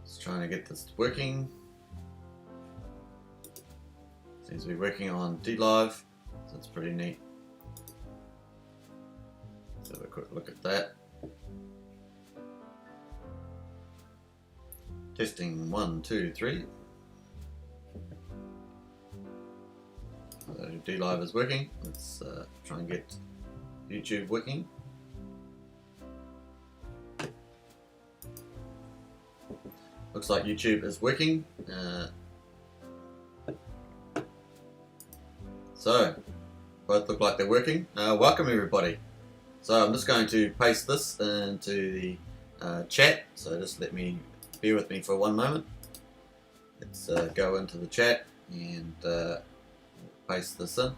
Just trying to get this working. Seems to be working on Dlive, so it's pretty neat. Let's have a quick look at that. Testing 1, 2, 3. So Dlive is working. Let's try and get YouTube working. Looks like YouTube is working. So both look like they're working. Welcome everybody. So I'm just going to paste this into the chat. So just bear with me for one moment. Let's go into the chat and paste this in.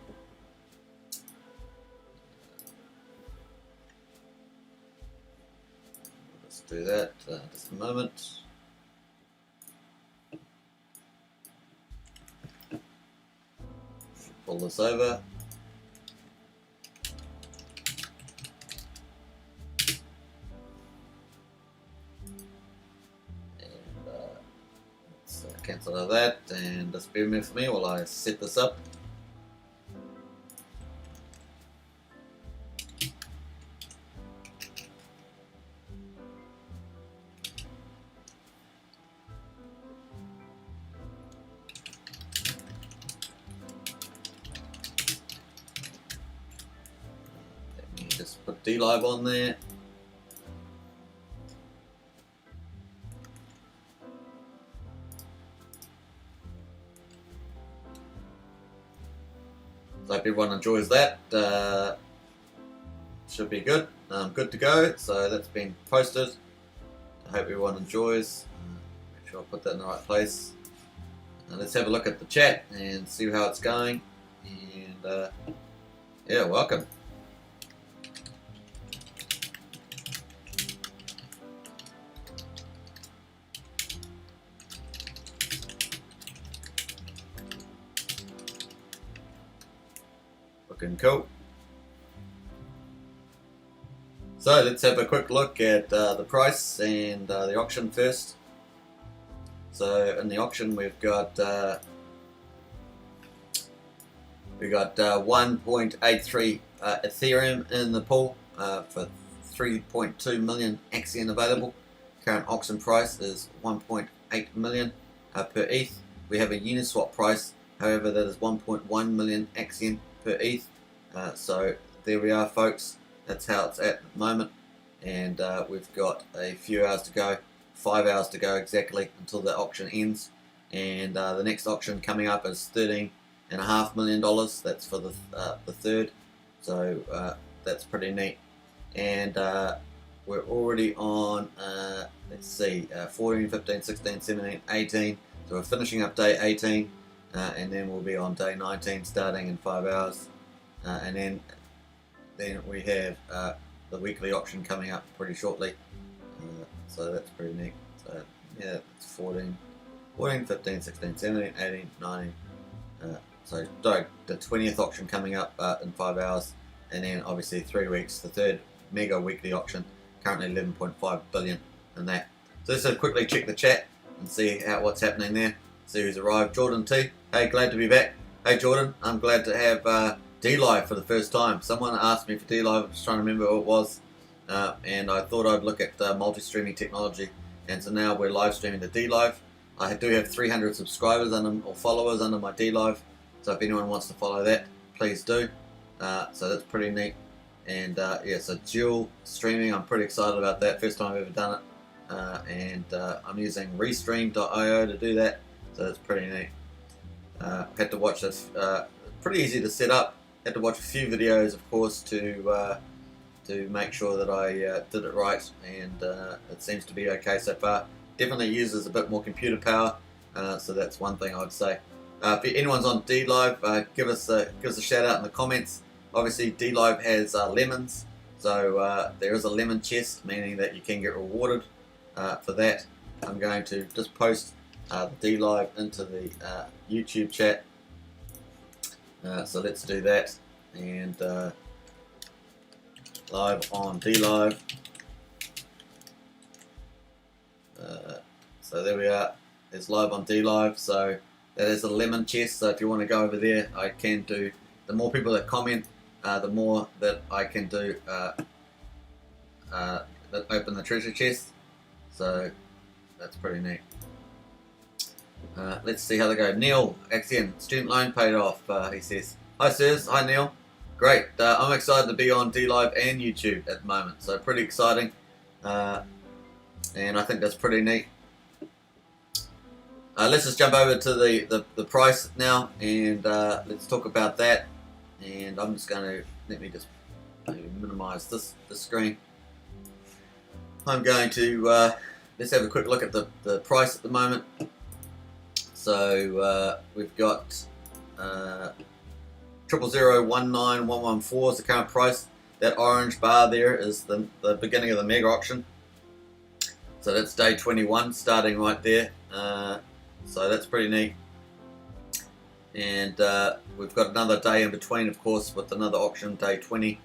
Let's do that just a moment. Pull this over. Let's cancel out of that and just bear with me while I set this up. Just put Dlive on there. So I hope everyone enjoys that. Should be good. Good to go. So that's been posted. I hope everyone enjoys. Make sure I put that in the right place. Let's have a look at the chat and see how it's going. And yeah, welcome. Looking cool. So let's have a quick look at the price and the auction first. So in the auction we've got 1.83 Ethereum in the pool for 3.2 million Axion available. Current auction price is 1.8 million per ETH. We have a Uniswap price, however, that is 1.1 million Axion per ETH. So there we are, folks. That's how it's at the moment, and we've got a few hours to go, 5 hours to go exactly until the auction ends. And the next auction coming up is $13.5 million. That's for the third, so that's pretty neat. And we're already on let's see, 14, 15, 16, 17, 18. So we're finishing up day 18, and then we'll be on day 19 starting in 5 hours. And then we have the weekly auction coming up pretty shortly. So that's pretty neat. So yeah, it's 14, 15, 16, 17, 18, 19. So the 20th auction coming up in 5 hours. And then obviously 3 weeks, the third mega weekly auction, currently 11.5 billion in that. So let's quickly check the chat and see what's happening there. See who's arrived. Jordan T. Hey, glad to be back. Hey Jordan, I'm glad to have Dlive for the first time. Someone asked me for Dlive. I'm just trying to remember who it was, and I thought I'd look at multi-streaming technology, and so now we're live streaming the Dlive. I do have 300 subscribers or followers under my Dlive, so if anyone wants to follow that, please do. So that's pretty neat. And yeah, so dual streaming, I'm pretty excited about that. First time I've ever done it, and I'm using restream.io to do that, so that's pretty neat. Had to watch this. Pretty easy to set up. Had to watch a few videos, of course, to make sure that I did it right, and it seems to be okay so far. Definitely uses a bit more computer power, so that's one thing I'd say. If anyone's on Dlive, give us a shout out in the comments. Obviously, Dlive has lemons, so there is a lemon chest, meaning that you can get rewarded for that. I'm going to just post the Dlive into the YouTube chat. So let's do that, and live on Dlive. So there we are. It's live on Dlive. So that is a lemon chest. So if you want to go over there, I can do. The more people that comment, the more that I can do that open the treasure chest. So that's pretty neat. Let's see how they go. Neil, Axion, student loan paid off. He says, "Hi sirs, hi Neil. Great. I'm excited to be on Dlive and YouTube at the moment. So pretty exciting, and I think that's pretty neat." Let's just jump over to the price now, and let's talk about that. And I'm just going to let me just minimize this screen. I'm going to let's have a quick look at the price at the moment. So we've got 0.0019114 is the current price. That orange bar there is the beginning of the mega auction. So that's day 21 starting right there. So that's pretty neat. And we've got another day in between, of course, with another auction, day 20.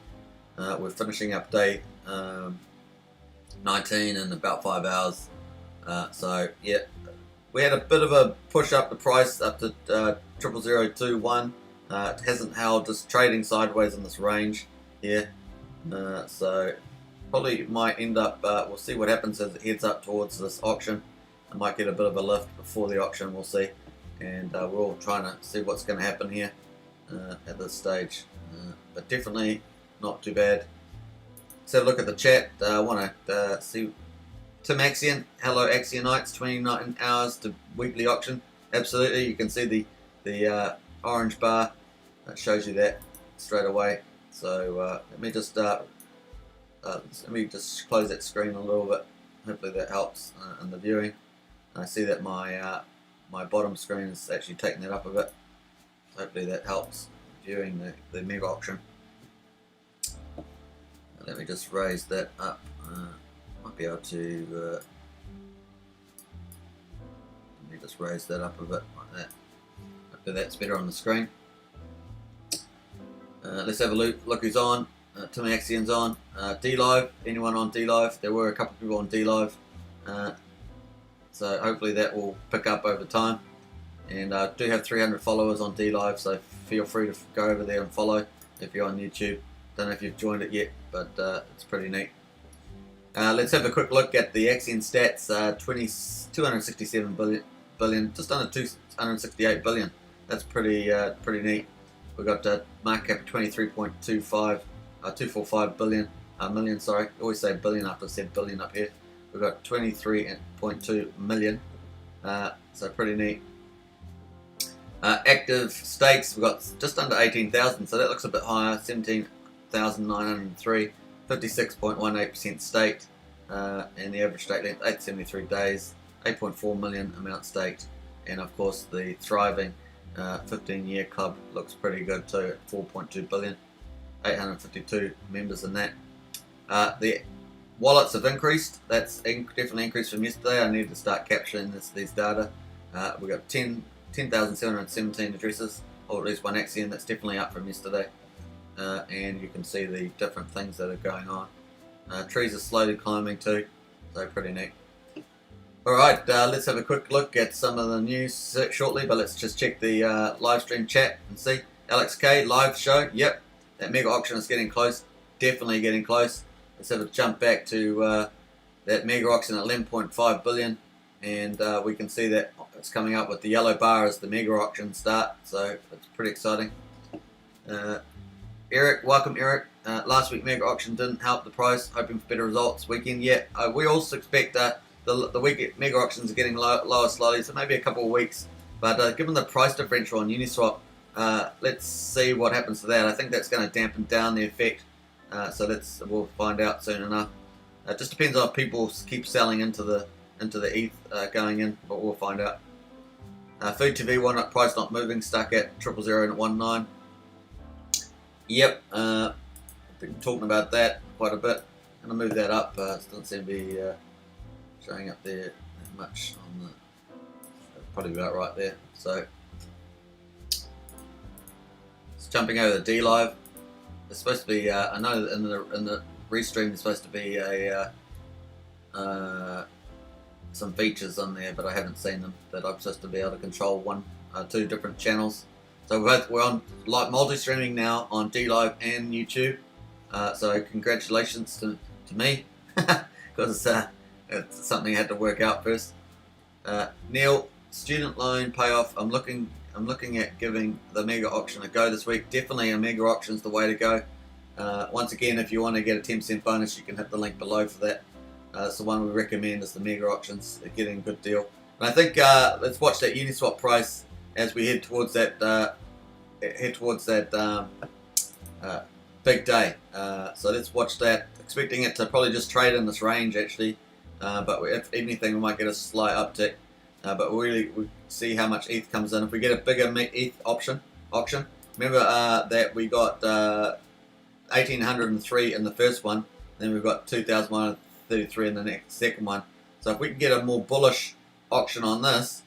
We're finishing up day 19 in about 5 hours. So yeah, we had a bit of a push up the price up to 0.0021. It hasn't held, just trading sideways in this range here. So probably might end up, we'll see what happens as it heads up towards this auction. I might get a bit of a lift before the auction, we'll see. And we're all trying to see what's going to happen here at this stage. But definitely not too bad. Let's have a look at the chat. I want to see Tim Axion. Hello Axionites, 29 hours to weekly auction. Absolutely, you can see the orange bar. That shows you that straight away. So let me just close that screen a little bit. Hopefully that helps in the viewing. I see that my my bottom screen is actually taking that up a bit. Hopefully that helps viewing the mega auction. Let me just raise that up. Might be able to. Let me just raise that up a bit like that. Hopefully that's better on the screen. Let's have a look who's on. Tim Axion's on. Dlive. Anyone on Dlive? There were a couple of people on Dlive. So hopefully that will pick up over time. And I do have 300 followers on Dlive, so feel free to go over there and follow if you're on YouTube. Don't know if you've joined it yet, but it's pretty neat. Let's have a quick look at the Axion stats. 267 billion, just under 268 billion. That's pretty neat. We've got market cap of 245 million. Sorry, I always say billion after I said billion up here. We've got 23.2 million, so pretty neat. Active stakes, we've got just under 18,000, so that looks a bit higher. 17,903, 56.18% staked, and the average stake length 873 days, 8.4 million amount staked, and of course the thriving 15-year club looks pretty good too at 4.2 billion, 852 members in that. The wallets have increased. That's definitely increased from yesterday. I need to start capturing these data. We've got 10,717 addresses, or at least one Axion. That's definitely up from yesterday. And you can see the different things that are going on. Trees are slowly climbing too, so pretty neat. Alright, let's have a quick look at some of the news shortly, but let's just check the live stream chat and see. Alex K, live show. Yep, that mega auction is getting close. Definitely getting close. Let's have a jump back to that mega auction at 11.5 billion, and we can see that it's coming up with the yellow bar as the mega auction start, so it's pretty exciting. Eric, welcome Eric. Last week mega auction didn't help the price, hoping for better results weekend. Yeah, we also expect the week mega auctions are getting lower slowly, so maybe a couple of weeks, but given the price differential on Uniswap, let's see what happens to that. I think that's going to dampen down the effect. So we'll find out soon enough. It just depends on if people keep selling into the ETH going in, but we'll find out. Food TV price not moving, stuck at 0.019. Yep, I've been talking about that quite a bit. I'm gonna move that up. It doesn't seem to be showing up there that much on the. Probably about right there. So, it's jumping over the Dlive. It's supposed to be. I know that in the restream there's supposed to be a some features on there, but I haven't seen them. That I'm supposed to be able to control two different channels. So we're on like multi-streaming now on Dlive and YouTube. So congratulations to me, because it's something I had to work out first. Neil, student loan payoff. I'm looking at giving the mega auction a go this week. Definitely a mega auction is the way to go. Once again, if you want to get a 10% bonus, you can hit the link below for that. It's the one we recommend is the mega auctions. They're getting a good deal. And I think let's watch that Uniswap price as we head towards that big day. So let's watch that. Expecting it to probably just trade in this range actually, but if anything, we might get a slight uptick. But we see how much ETH comes in. If we get a bigger ETH auction, remember that we got 1,803 in the first one, then we've got 2,133 in the second one. So if we can get a more bullish auction on this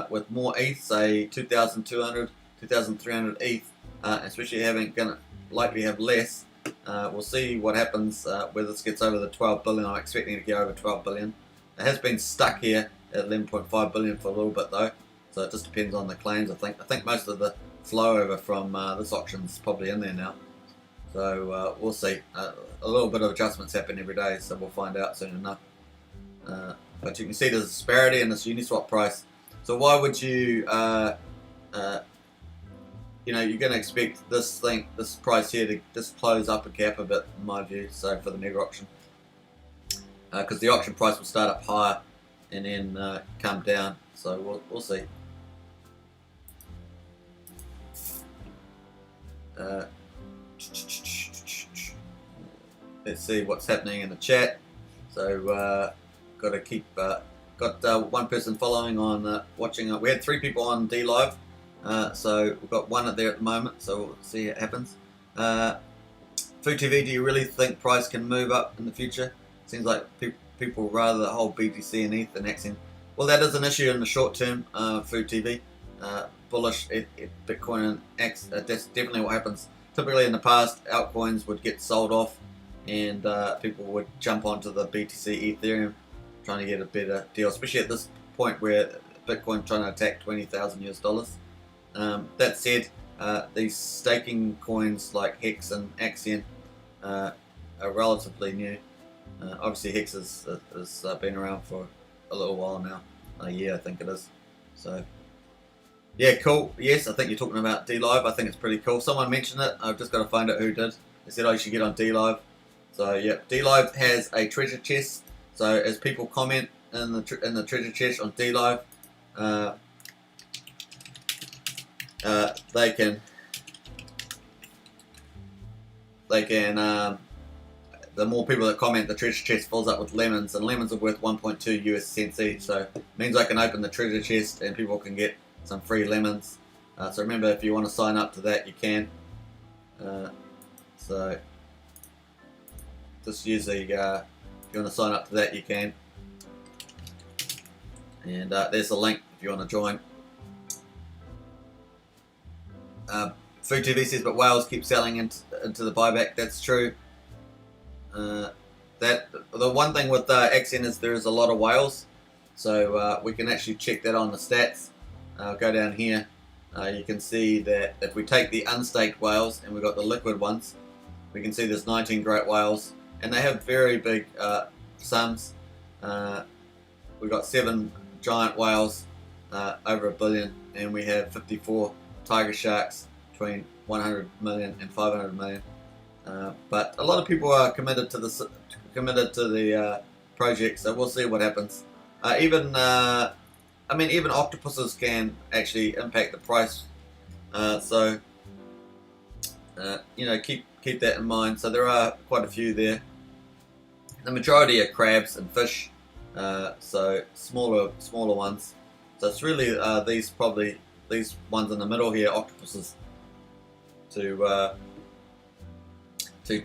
with more ETH, say 2,200, 2,300 ETH, especially gonna likely have less. We'll see what happens whether this gets over the 12 billion. I'm expecting it to get over 12 billion. It has been stuck here at 11.5 billion for a little bit though, so it just depends on the claims. I think most of the flow over from this auction is probably in there now. So we'll see. A little bit of adjustments happen every day, so we'll find out soon enough. But you can see there's a disparity in this Uniswap price. So why would you, you're going to expect this price here to just close up a gap a bit, in my view. So for the mega auction, because the auction price will start up higher and then come down. So we'll see. Let's see what's happening in the chat. So got to keep got one person following on watching. We had 3 people on Dlive, so we've got one there at the moment. So we'll see what happens. Food TV, do you really think price can move up in the future? Seems like people rather hold BTC and ETH than Axion. Well, that is an issue in the short term. Food TV, bullish Bitcoin and X. That's definitely what happens. Typically in the past, altcoins would get sold off, and people would jump onto the BTC Ethereum, trying to get a better deal, especially at this point where Bitcoin trying to attack $20,000 US. That said, these staking coins like Hex and Axion are relatively new. Obviously, Hex has been around for a little while now, a year I think it is. So yeah, cool. Yes, I think you're talking about Dlive. I think it's pretty cool. Someone mentioned it. I've just got to find out who did. They said, oh, you should get on Dlive. So yeah, Dlive has a treasure chest. So as people comment in the treasure chest on Dlive, they can the more people that comment, the treasure chest fills up with lemons, and lemons are worth 1.2 US cents each. So it means I can open the treasure chest and people can get some free lemons. So remember, if you want to sign up to that, you can. So just use the if you want to sign up to that, you can. And there's the link if you want to join. Food TV says, but whales keep selling into the buyback. That's true. That the one thing with Axion is there is a lot of whales, so we can actually check that on the stats. Go down here. You can see that if we take the unstaked whales and we've got the liquid ones, we can see there's 19 great whales, and they have very big sums. We've got 7 giant whales over $1 billion, and we have 54 tiger sharks between 100 million and 500 million. But a lot of people are committed to the project, so we'll see what happens. Even octopuses can actually impact the price. So keep that in mind. So there are quite a few there. The majority are crabs and fish, so smaller ones. So it's really these ones in the middle here, octopuses, to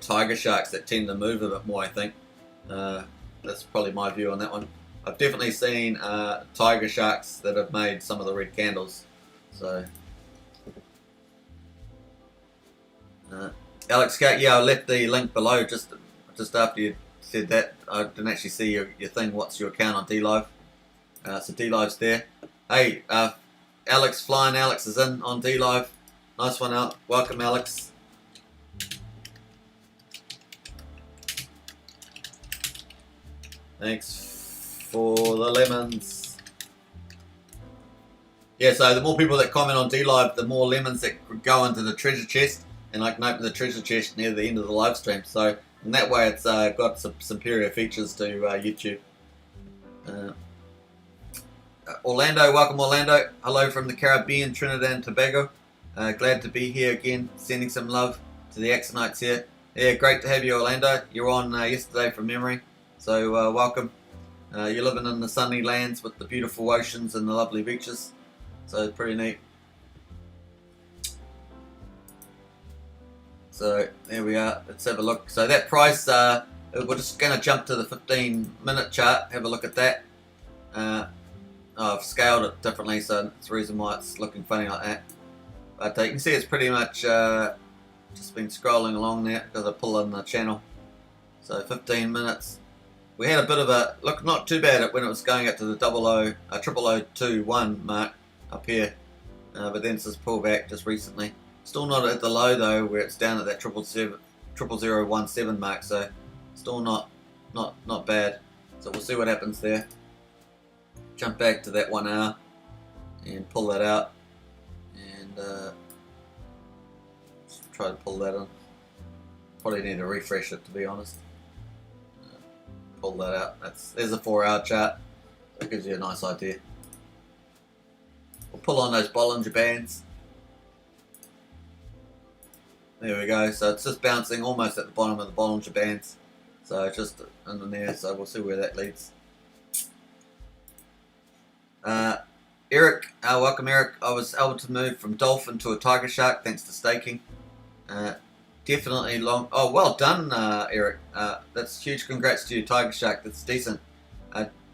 tiger sharks that tend to move a bit more, I think. That's probably my view on that one. I've definitely seen tiger sharks that have made some of the red candles. So, Alex, yeah, I left the link below just after you said that. I didn't actually see your thing. What's your account on Dlive? So Dlive's there. Hey, Alex, Flying Alex is in on Dlive. Nice one out. Welcome, Alex. Thanks for the lemons. Yeah, so the more people that comment on Dlive, the more lemons that go into the treasure chest, and I can open the treasure chest near the end of the live stream. So in that way, it's got some superior features to YouTube. Orlando, welcome Orlando. Hello from the Caribbean, Trinidad and Tobago. Glad to be here again, sending some love to the Axionites here. Yeah, great to have you, Orlando. You were on yesterday from memory, so welcome. You're living in the sunny lands with the beautiful oceans and the lovely beaches, so it's pretty neat. So there we are. Let's have a look. So that price, we're just going to jump to the 15-minute chart. Have a look at that. I've scaled it differently, so that's the reason why it's looking funny like that. But you can see it's pretty much just been scrolling along there because I pull in the channel. So 15 minutes. We had a bit of a look, not too bad when it was going up to the 0021 mark up here, but then it's just pulled back just recently. Still not at the low though, where it's down at that 0017 mark. So still not bad. So we'll see what happens there. Jump back to that 1 hour and pull that out, and try to pull that in. Probably need to refresh it, to be honest. Pull that out. There's a 4-hour chart. That gives you a nice idea. We'll pull on those Bollinger Bands. There we go. So it's just bouncing almost at the bottom of the Bollinger Bands. So just in there. So we'll see where that leads. Eric, welcome Eric. I was able to move from Dolphin to a Tiger Shark thanks to staking. Definitely long. Oh, well done, Eric. That's huge. Congrats to you, Tiger Shark. That's decent.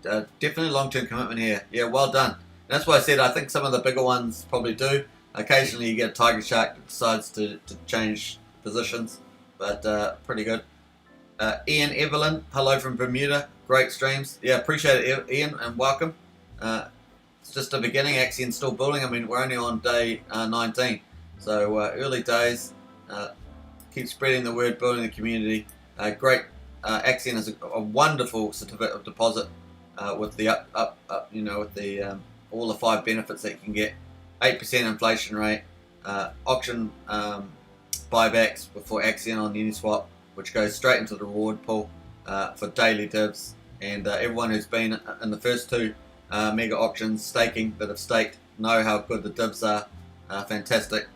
Definitely long-term commitment here. Yeah, well done. And that's why I said I think some of the bigger ones probably do. Occasionally you get a Tiger Shark that decides to change positions, but pretty good. Ian Evelyn, hello from Bermuda. Great streams. Yeah, appreciate it, Ian, and welcome. It's just the beginning. Axion's still building. I mean, we're only on day 19, so early days. Keep spreading the word, building the community. Great. Axion is a wonderful certificate of deposit with the with the all the 5 benefits that you can get. 8% inflation rate, auction buybacks for Axion on Uniswap, which goes straight into the reward pool for daily divs. And everyone who's been in the first 2 mega auctions staking that have staked know how good the divs are. Fantastic.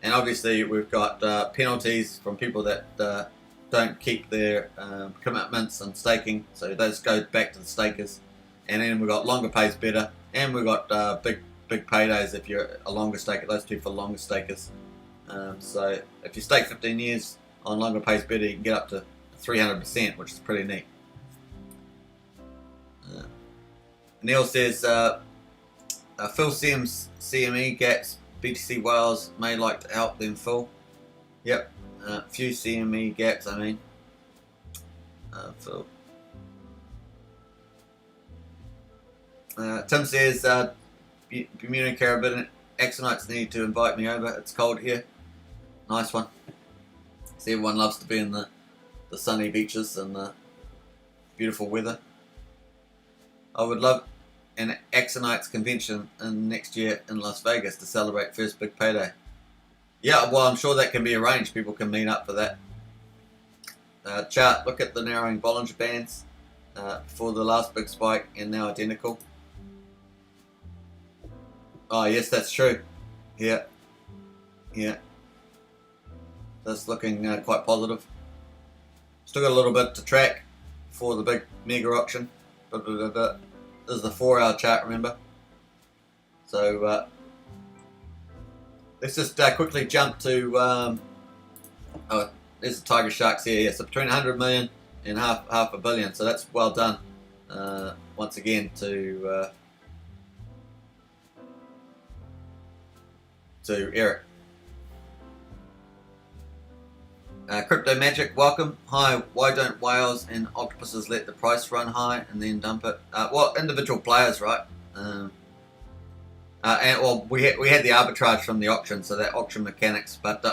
And obviously we've got penalties from people that don't keep their commitments on staking, so those go back to the stakers. And then we've got longer pays better, and we've got big paydays if you're a longer staker. Those 2 for longer stakers. So if you stake 15 years on longer pays better, you can get up to 300%, which is pretty neat. Neil says, fill CME gaps. BTC whales may like to help them fill. Yep, few CME gaps, I mean. Fill. Tim says, Bermuda Caribbean Axionites need to invite me over. It's cold here. Nice one. See, everyone loves to be in the sunny beaches and the beautiful weather. I would love an Axionites convention next year in Las Vegas to celebrate first big payday. Yeah, well, I'm sure that can be arranged. People can meet up for that. Chart, look at the narrowing Bollinger Bands before the last big spike and now identical. Oh, yes, that's true. Yeah. That's looking quite positive. Still got a little bit to track for the big mega auction. This is the 4-hour chart, remember? So let's just quickly jump to oh, there's the Tiger Sharks here. Yeah, so between 100 million and half a billion. So that's well done once again to Eric. Crypto Magic, welcome. Hi, why don't whales and octopuses let the price run high and then dump it? Well, individual players, right? And well, we had the arbitrage from the auction, so that auction mechanics, but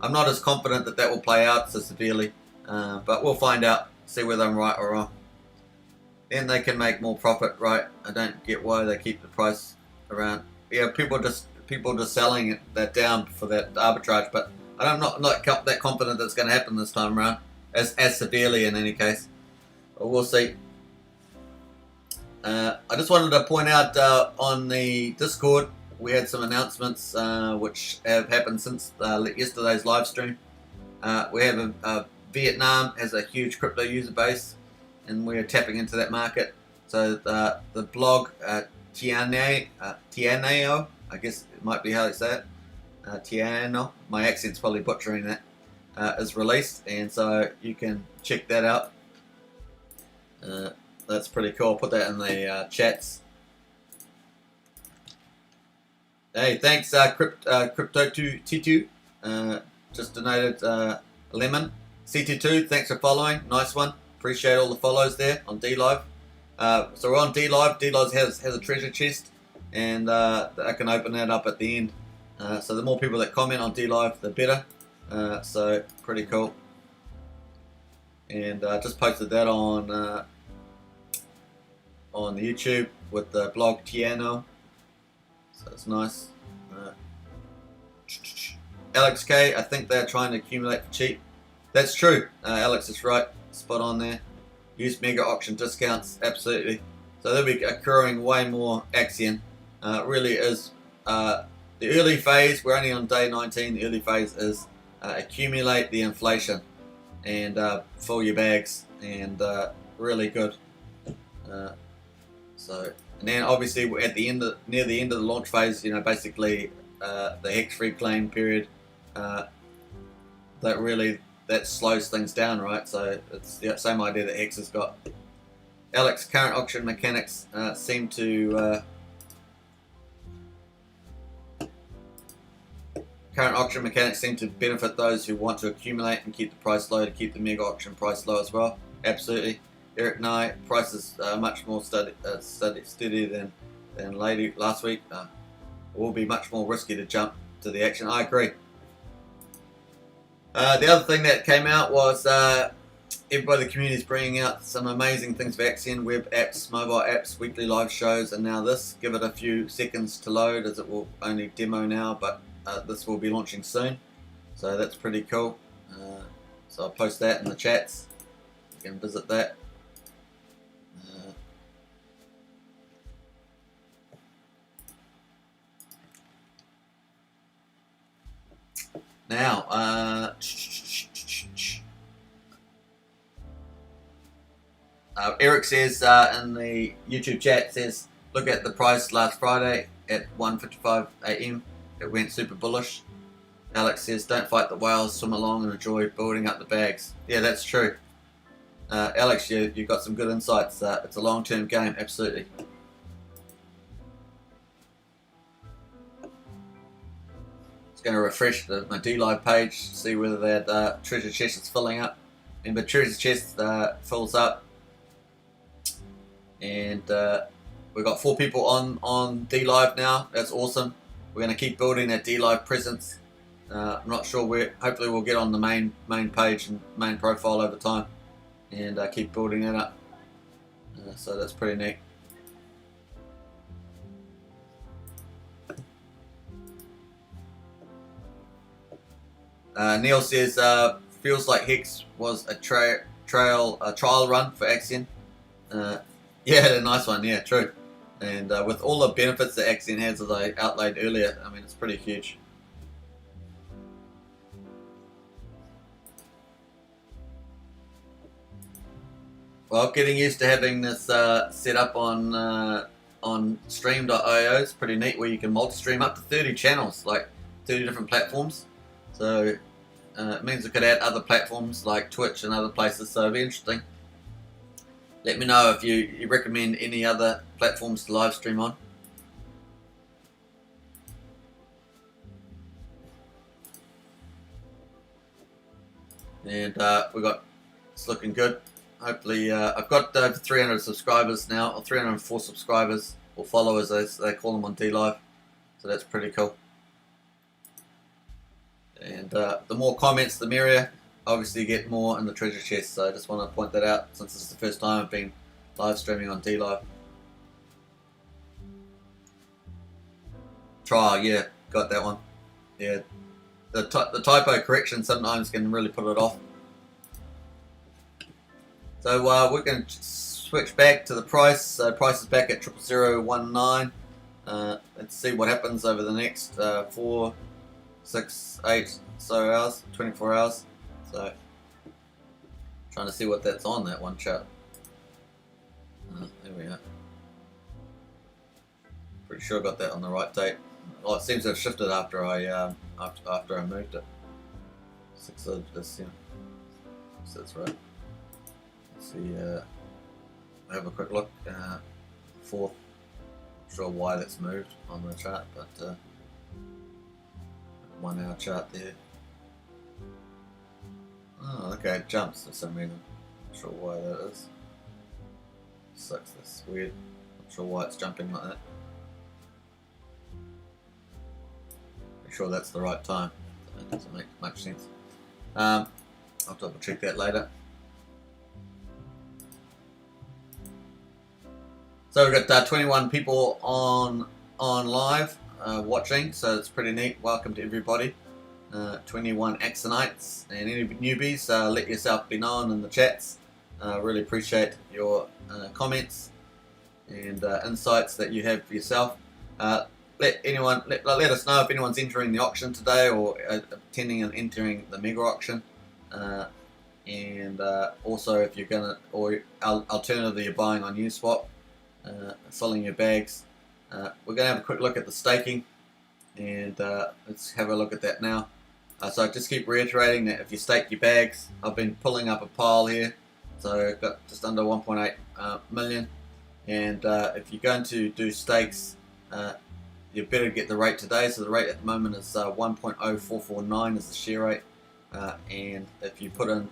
I'm not as confident that that will play out so severely. But we'll find out, see whether I'm right or wrong. Then they can make more profit, right? I don't get why they keep the price around. Yeah, people just selling that down for that arbitrage, but I'm not that confident that's going to happen this time around, as severely in any case. But we'll see. I just wanted to point out on the Discord we had some announcements which have happened since yesterday's live stream. We have Vietnam has a huge crypto user base, and we're tapping into that market. So the blog Tianeo, I guess it might be how they say it, Tiano, my accent's probably butchering that, is released, and so you can check that out. That's pretty cool. I'll put that in the chats. Hey, thanks Crypto2T2, just donated lemon. CT2, thanks for following, nice one. Appreciate all the follows there on Dlive. So we're on Dlive. Dlive has a treasure chest, and I can open that up at the end. So the more people that comment on Dlive, the better. So pretty cool. And I just posted that on the YouTube with the blog Tiano. So it's nice. Alex K, I think they're trying to accumulate for cheap. That's true. Alex is right. Spot on there. Use mega auction discounts. Absolutely. So they'll be accruing way more Axion. It really is. The early phase, we're only on day 19. The early phase is accumulate the inflation and fill your bags, and really good. So, and then obviously we're at the end near the end of the launch phase. You know, basically the Hex free claim period. That slows things down, right? So it's the same idea that Hex has got. Alex, current auction mechanics seem to benefit those who want to accumulate and keep the price low, to keep the mega auction price low as well. Absolutely. Eric Nye, prices are much more steady than last week. It will be much more risky to jump to the action. I agree. The other thing that came out was everybody in the community is bringing out some amazing things for Axion, web apps, mobile apps, weekly live shows, and now this. Give it a few seconds to load, as it will only demo now, but this will be launching soon. So that's pretty cool. So I'll post that in the chats. You can visit that. Now, Eric says in the YouTube chat, says, look at the price last Friday at 1:55 AM. It went super bullish. Alex says, don't fight the whales, swim along and enjoy building up the bags. Yeah, that's true. Alex, you've got some good insights. It's a long-term game, absolutely. Just going to refresh my Dlive page, see whether that treasure chest is filling up. Remember, treasure chest fills up, and we've got 4 people on Dlive now. That's awesome. We're going to keep building that Dlive presence. I'm not sure where. Hopefully, we'll get on the main page and main profile over time, and keep building that up. So that's pretty neat. Neil says, feels like Hex was a trial run for Axion. Yeah, a nice one. Yeah, true. And with all the benefits that Axion has, as I outlined earlier, I mean, it's pretty huge. Well, getting used to having this set up on stream.io is pretty neat, where you can multi-stream up to 30 channels, like 30 different platforms. So it means we could add other platforms like Twitch and other places, so it'll be interesting. Let me know if you recommend any other platforms to live stream on. And it's looking good. Hopefully, I've got over 300 subscribers now, or 304 subscribers or followers as they call them on Dlive. So that's pretty cool. And the more comments, the merrier. Obviously, you get more in the treasure chest. So I just want to point that out since this is the first time I've been live streaming on Dlive. Trial, yeah, got that one. Yeah, the typo correction sometimes can really put it off. So we're going to switch back to the price. So price is back at 00019. Let's see what happens over the next 4, 6, 8 so hours, 24 hours. So trying to see what that's on that one chart. There we are. Pretty sure I got that on the right date. Oh, it seems to have shifted after I moved it. 6 of this, yeah. So that's right. Let's see. Have a quick look. 4th. Not sure why that's moved on the chart, but 1 hour chart there. Oh, okay, it jumps for some reason. Not sure why that is. Sucks. That's weird. Not sure why it's jumping like that. Sure that's the right time. That doesn't make much sense. I'll double check that later. So we've got 21 people on live watching, so it's pretty neat. Welcome to everybody. 21 Axionites and any newbies, let yourself be known in the chats. Really appreciate your comments and insights that you have for yourself. Let us know if anyone's entering the auction today or attending and entering the mega auction, and also if you're gonna, or alternatively you're buying on Uniswap, selling your bags. We're gonna have a quick look at the staking, and let's have a look at that now. So I just keep reiterating that if you stake your bags, I've been pulling up a pile here, so I've got just under 1.8 million, and if you're going to do stakes, you better get the rate today. So the rate at the moment is 1.0449 is the share rate, and if you put in,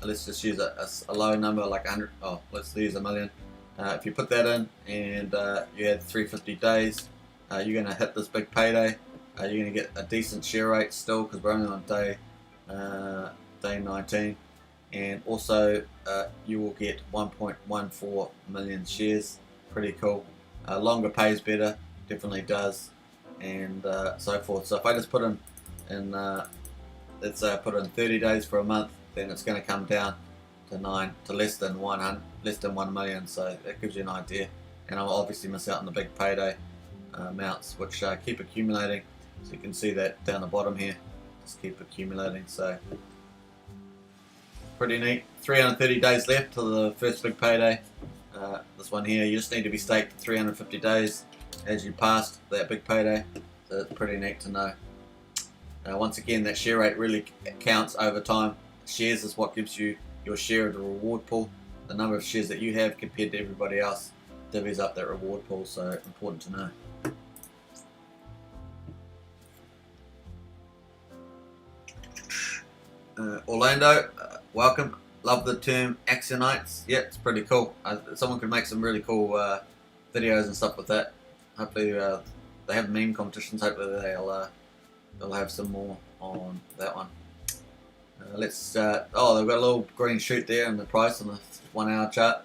let's just use a low number like 100. Oh, let's use a million. If you put that in and you had 350 days, you're going to hit this big payday. You're going to get a decent share rate still because we're only on day 19, and also you will get 1.14 million shares. Pretty cool. Longer pays better. Definitely does, and so forth. So if I just put in let's say I put in 30 days for a month, then it's going to come down to less than 1 million. So that gives you an idea, and I'll obviously miss out on the big payday amounts, which keep accumulating. So you can see that down the bottom here, just keep accumulating. So pretty neat. 330 days left till the first big payday. This one here, you just need to be staked for 350 days as you passed that big payday. So it's pretty neat to know. Once again, that share rate really counts over time. Shares is what gives you your share of the reward pool. The number of shares that you have compared to everybody else divvies up that reward pool, so important to know. Orlando, welcome. Love the term Axionites. Yeah, it's pretty cool. Someone could make some really cool videos and stuff with that. Hopefully they have meme competitions. Hopefully they'll have some more on that one. Let's oh, they've got a little green shoot there in the price on the 1 hour chart.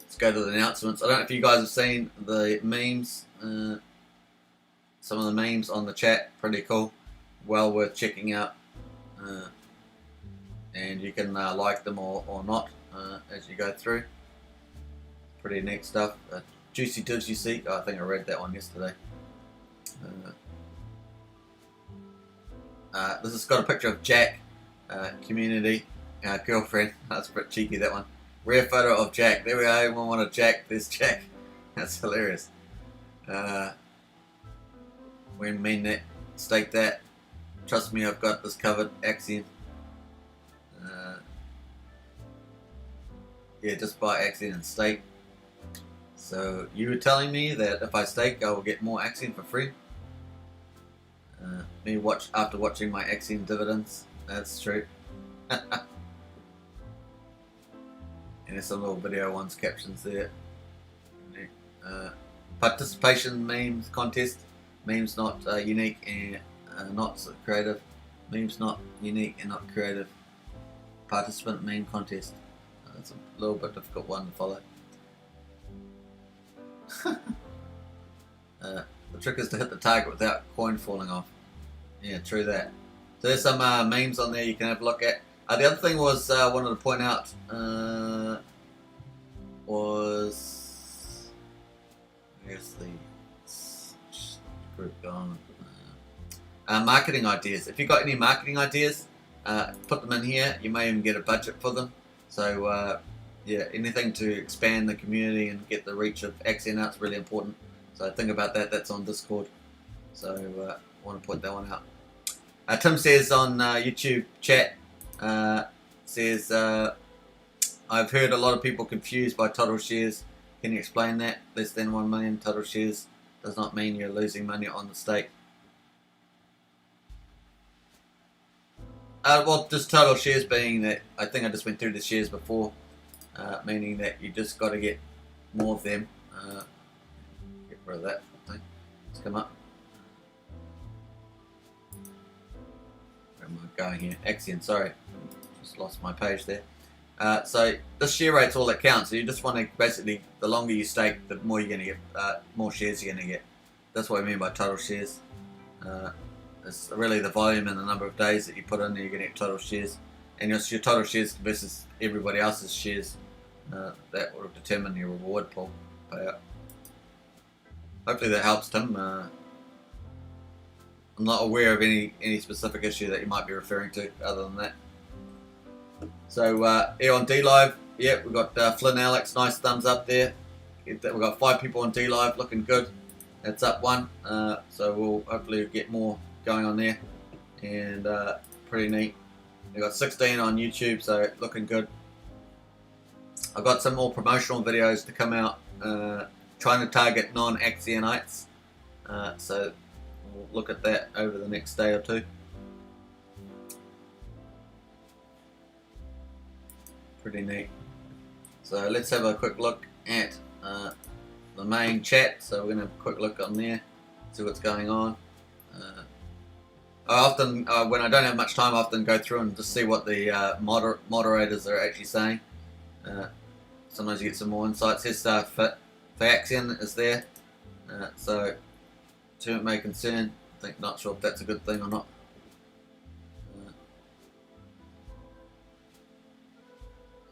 Let's go to the announcements. I don't know if you guys have seen the memes. Some of the memes on the chat, pretty cool. Well worth checking out. And you can like them or not as you go through. Pretty neat stuff. Juicy Divs you seek. Oh, I think I read that one yesterday. This has got a picture of Jack, community girlfriend. That's a bit cheeky, that one. Rare photo of Jack. There we go. Everyone wanted Jack. There's Jack. That's hilarious. When mainnet, stake that. Trust me, I've got this covered. Axion. Yeah, just buy Axion and stake. So you were telling me that if I stake, I will get more Axion for free. After watching my Axion dividends. That's true. And there's some little video ones captions there. Participation memes contest. Memes not unique and not creative. Memes not unique and not creative. Participant meme contest. That's a little bit difficult one to follow. The trick is to hit the target without coin falling off. Yeah, true that. So there's some memes on there you can have a look at. The other thing was I wanted to point out was, where's the group gone? Marketing ideas. If you've got any marketing ideas, put them in here. You may even get a budget for them. So yeah, anything to expand the community and get the reach of Axion out is really important. So think about that. That's on Discord. So I want to point that one out. Tim says on YouTube chat, says, I've heard a lot of people confused by total shares. Can you explain that? Less than 1 million total shares does not mean you're losing money on the stake. Well, just total shares being that, I think I just went through the shares before, meaning that you just got to get more of them. Get rid of that thing. Let's come up. Where am I going here? Axion, sorry. Just lost my page there. So this share rate's all that counts. So you just want to basically, the longer you stake, the more you're going to get, more shares you're going to get. That's what I mean by total shares. It's really the volume and the number of days that you put in there, you're going to get total shares. And it's your total shares versus everybody else's shares. That will determine your reward pool payout. Hopefully that helps, Tim. I'm not aware of any specific issue that you might be referring to other than that. So here on Dlive, yeah, we've got Flynn Alex, nice thumbs up there. We've got 5 people on Dlive, looking good. That's up 1, so we'll hopefully get more going on there, and pretty neat. We've got 16 on YouTube, so looking good. I've got some more promotional videos to come out, trying to target non-Axionites, so we'll look at that over the next day or two. Pretty neat. So let's have a quick look at the main chat. So we're going to have a quick look on there, see what's going on. I often, when I don't have much time, I often go through and just see what the moderators are actually saying. Sometimes you get some more insights. Here's for Axion is there. So to it may concern, I think, not sure if that's a good thing or not.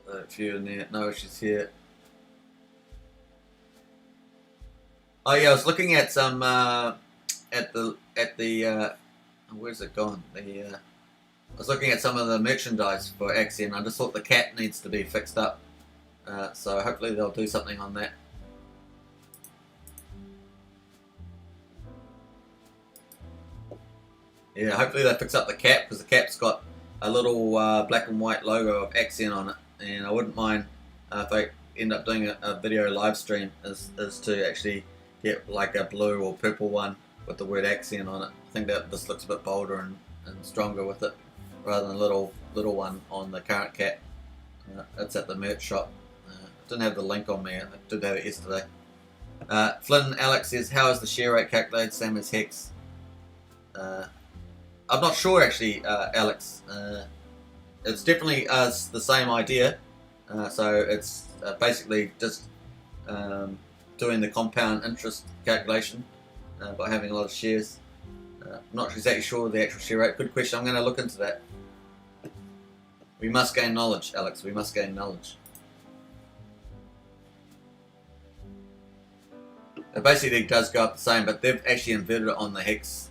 A few in there, no issues here. Oh yeah, I was looking at some at the where's it gone? I was looking at some of the merchandise for Axion. I just thought the cat needs to be fixed up, so hopefully they'll do something on that. Yeah, hopefully they fix up the cap, because the cap's got a little black and white logo of Axion on it, and I wouldn't mind if I end up doing a video live stream is to actually get like a blue or purple one with the word Axion on it. I think that this looks a bit bolder and stronger with it, rather than a little one on the current cat. It's at the merch shop. I didn't have the link on me. I did have it yesterday. Flynn Alex says, how is the share rate calculated? Same as Hex. I'm not sure actually, Alex. It's definitely the same idea. So it's basically just doing the compound interest calculation by having a lot of shares. I'm not exactly sure of the actual share rate. Good question. I'm going to look into that. We must gain knowledge, Alex. We must gain knowledge. It basically does go up the same, but they've actually inverted it on the Hex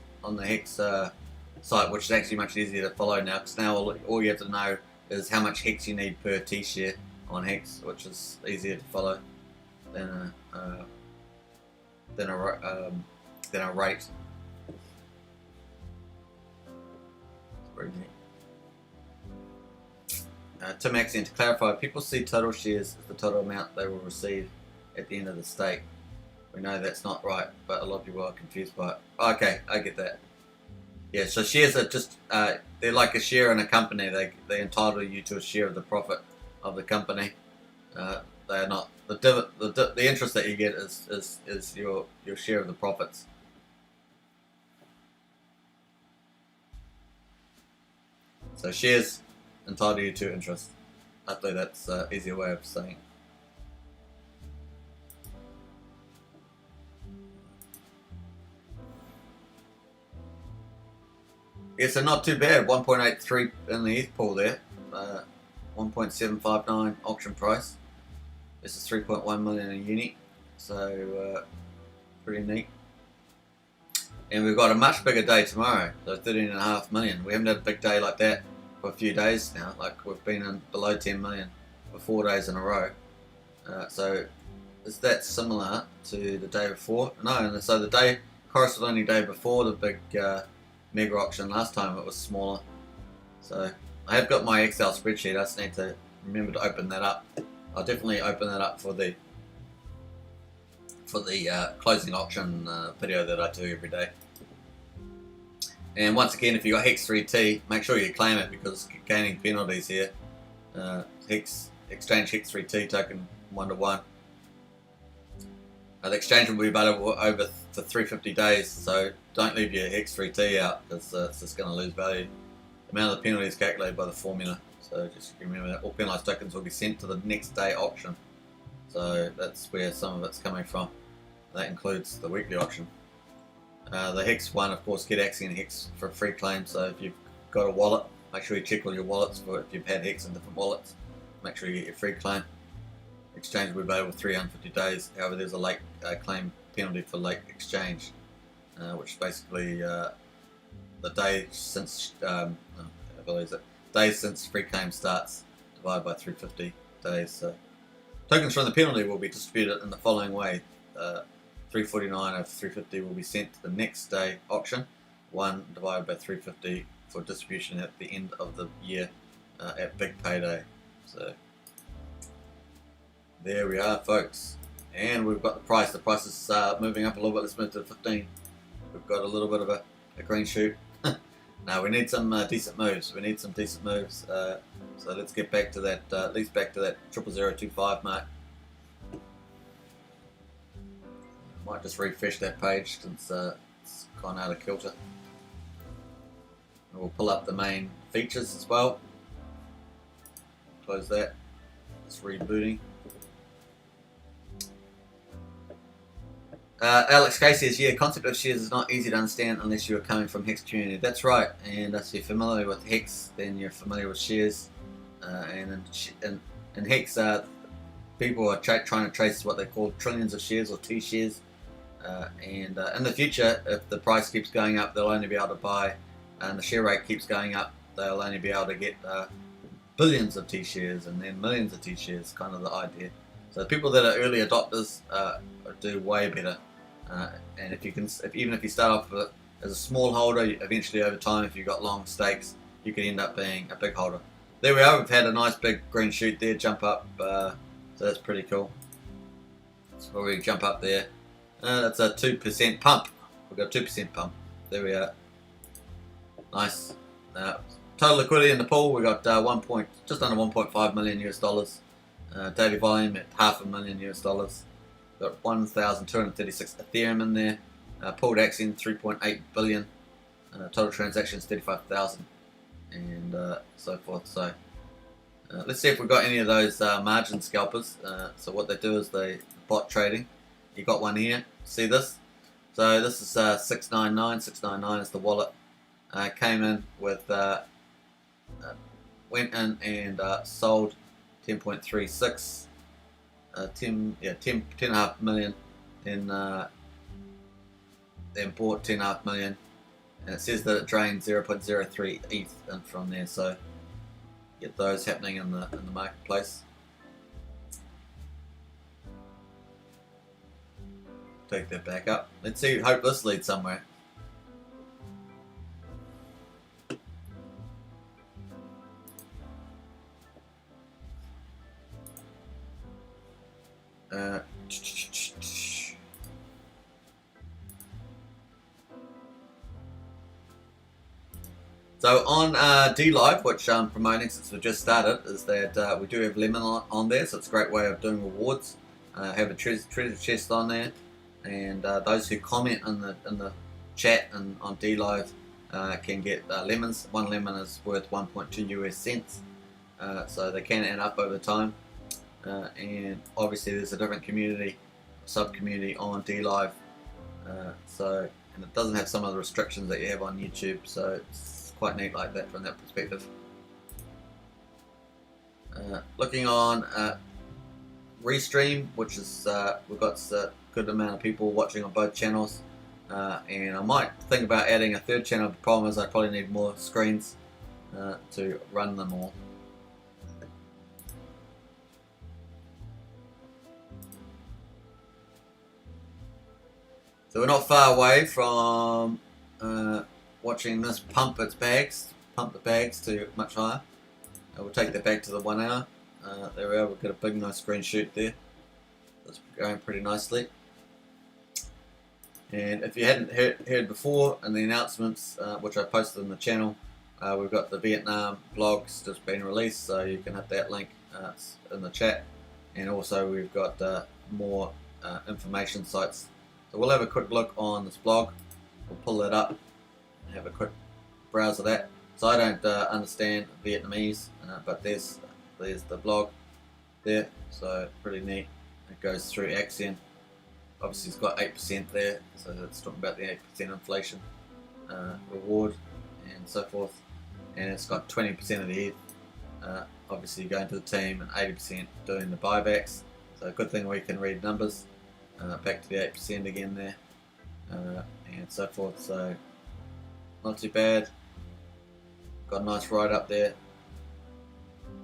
site, which is actually much easier to follow now. Because now all you have to know is how much Hex you need per T share on Hex, which is easier to follow than a rate. Very neat. Tim Axion, to clarify, people see total shares as the total amount they will receive at the end of the stake. We know that's not right, but a lot of people are confused by it. Okay, I get that. Yeah, so shares are just, they're like a share in a company. They entitle you to a share of the profit of the company. they are not the interest that you get is your share of the profits. So shares entitle you to interest. Hopefully that's an easier way of saying. Yeah, so not too bad. 1.83 in the ETH pool there. 1.759 auction price. This is 3.1 million in uni. So pretty neat. And we've got a much bigger day tomorrow. So 13.5 million. We haven't had a big day like that for a few days now. Like we've been in below 10 million for 4 days in a row. So is that similar to the day before? No, and so the day corresponding day before the big mega auction last time, it was smaller. So I have got my Excel spreadsheet. I just need to remember to open that up. I'll definitely open that up for the closing auction video that I do every day. And once again, if you got Hex 3T, make sure you claim it because it's gaining penalties here. Exchange Hex 3T token 1-to-1. The exchange will be available over for 350 days, so don't leave your Hex 3T out because it's just going to lose value. The amount of the penalty is calculated by the formula, so just remember that all penalised tokens will be sent to the next day auction. So that's where some of it's coming from. That includes the weekly auction. The Hex one, of course, get Axion Hex for free claim, so if you've got a wallet, make sure you check all your wallets for if you've had Hex in different wallets. Make sure you get your free claim. Exchange will be available 350 days. However, there's a late claim penalty for late exchange, which is basically the day since days since free claim starts divided by 350 days. So tokens from the penalty will be distributed in the following way: 349 of 350 will be sent to the next day auction. 1 divided by 350 for distribution at the end of the year at big payday. So there we are, folks, and we've got the price. The price is moving up a little bit. Let's move to 15. We've got a little bit of a green shoot. Now we need some decent moves. We need some decent moves. So let's get back to that, at least back to that 00025 mark. Might just refresh that page since it's gone out of kilter. And we'll pull up the main features as well. Close that. It's rebooting. Alex K says, yeah, concept of shares is not easy to understand unless you are coming from Hex community. That's right, and if you're familiar with Hex, then you're familiar with shares. And in Hex, people are trying to trace what they call trillions of shares or T shares. And in the future, if the price keeps going up, they'll only be able to buy, and the share rate keeps going up, they'll only be able to get billions of T shares and then millions of T shares, kind of the idea. So the people that are early adopters do way better. And even if you start off as a small holder, eventually over time, if you've got long stakes, you can end up being a big holder. There we are. We've had a nice big green shoot there, jump up. So that's pretty cool. So we jump up there. That's a 2% pump. We've got a 2% pump. There we are. Nice. Total liquidity in the pool, we got just under 1.5 million US dollars. Daily volume at $500,000 US dollars. Got 1,236 Ethereum in there. Pooled Axion 3.8 billion. Total transactions 35,000, and so forth. So let's see if we've got any of those margin scalpers. So what they do is they bot trading. You got one here. See this? So this is 699. 699 is the wallet. Came in with went in and sold 10.36. 10.5 million, then bought 10.5 million, and it says that it drained 0.03 ETH in from there. So get those happening in the marketplace. Take that back up. Let's see. Hope this leads somewhere. So on Dlive, which I'm promoting since we just started, is that we do have lemon on there, so it's a great way of doing rewards. Have a treasure chest on there, and those who comment in the chat and on Dlive can get lemons. One lemon is worth 1.2 US cents, so they can add up over time. And obviously there's a different community, sub-community on Dlive, and it doesn't have some of the restrictions that you have on YouTube, so it's quite neat like that from that perspective. Looking on Restream, which is we've got a good amount of people watching on both channels, and I might think about adding a third channel. The problem is I probably need more screens to run them all. So we're not far away from watching this pump the bags to much higher. We'll take that back to the 1 hour. There we are, we've got a big nice green shoot there. That's going pretty nicely. And if you hadn't heard before in the announcements, which I posted on the channel, we've got the Vietnam blogs just been released, so you can hit that link in the chat. And also we've got more information sites. So we'll have a quick look on this blog. We'll pull that up and have a quick browse of that. So I don't understand Vietnamese, but there's the blog there. So pretty neat. It goes through Axion. Obviously it's got 8% there, so it's talking about the 8% inflation reward and so forth. And it's got 20% of the ETH obviously going to the team and 80% doing the buybacks. So a good thing we can read numbers. Back to the 8% again there, and so forth. So not too bad. Got a nice write up there.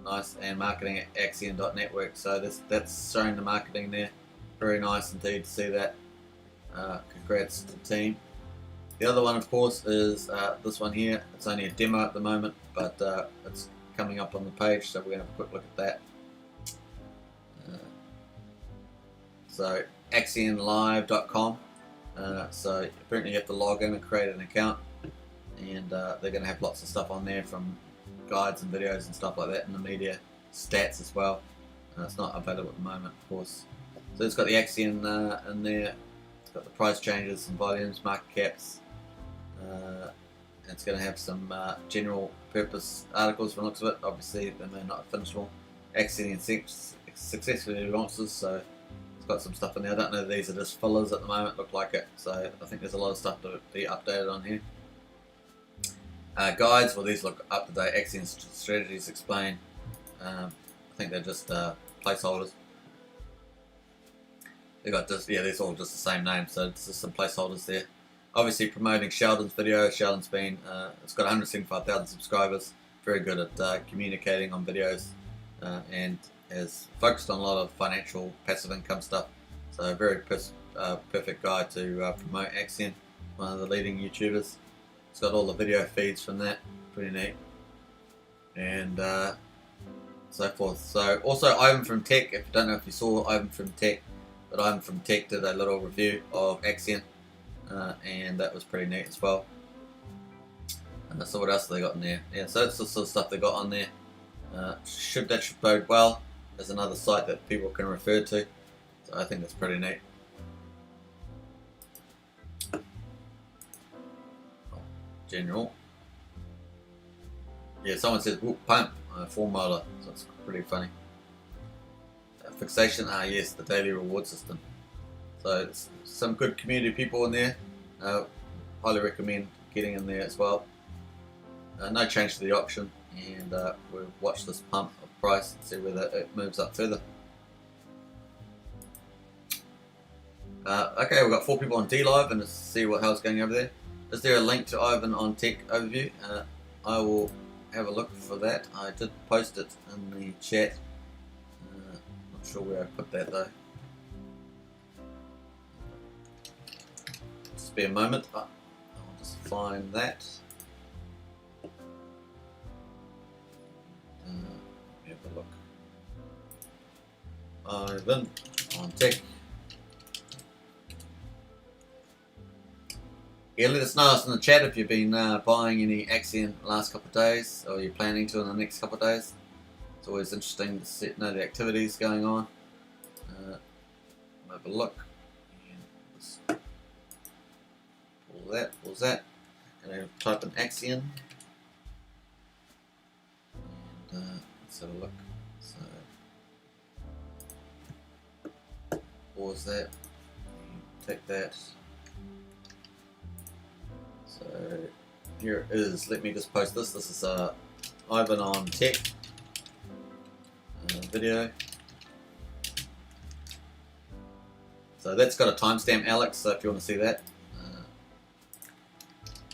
Nice, and marketing at Axion.network. So that's showing the marketing there. Very nice indeed to see that. Congrats to the team. The other one, of course, is this one here. It's only a demo at the moment, but it's coming up on the page, so we're going to have a quick look at that. So AxionLive.com. So apparently you have to log in and create an account, and they're going to have lots of stuff on there, from guides and videos and stuff like that, and the media stats as well. It's not available at the moment, of course. So it's got the Axion in there. It's got the price changes, some volumes, market caps. It's going to have some general purpose articles from the looks of it. Obviously they may not have finished all. Axion successfully launches, so it's got some stuff in there. I don't know if these are just fillers at the moment, look like it. So I think there's a lot of stuff to be updated on here. Guides, well these look up to date. Axion strategies explain. I think they're just placeholders. They got just, yeah, these are all just the same name, so it's just some placeholders there. Obviously promoting Sheldon's video. Sheldon's been, it's got 175,000 subscribers. Very good at communicating on videos, and has focused on a lot of financial passive income stuff. So a very perfect guy to promote Axion. One of the leading YouTubers. It's got all the video feeds from that. Pretty neat. And so forth. So also Ivan from Tech. If you don't know if you saw Ivan from Tech, but Ivan from Tech did a little review of Axion, and that was pretty neat as well. So what else have they got in there? Yeah, so that's the sort of stuff they got on there. That should bode well. There's another site that people can refer to, so I think that's pretty neat. General. Yeah, someone says whoop pump, 4 molar, so it's pretty funny. Fixation, yes, the daily reward system. So it's some good community people in there. Highly recommend getting in there as well. No change to the option, and we'll watch this pump of price and see whether it moves up further. Okay, we've got 4 people on Dlive, and let's see what hell's going over there. Is there a link to Ivan on Tech Overview? I will have a look for that. I did post it in the chat. Not sure where I put that though. Just be a moment. I'll just find that. Have a look. Ivan on Tech. Yeah, let us know in the chat if you've been buying any Axion the last couple of days, or you're planning to in the next couple of days. It's always interesting to know the activities going on. Have a look. And pause that. And type in Axion. And let's have a look. So pause that. Take that. So here it is. Let me just post this. This is Ivan on Tech video. So that's got a timestamp, Alex. So if you want to see that,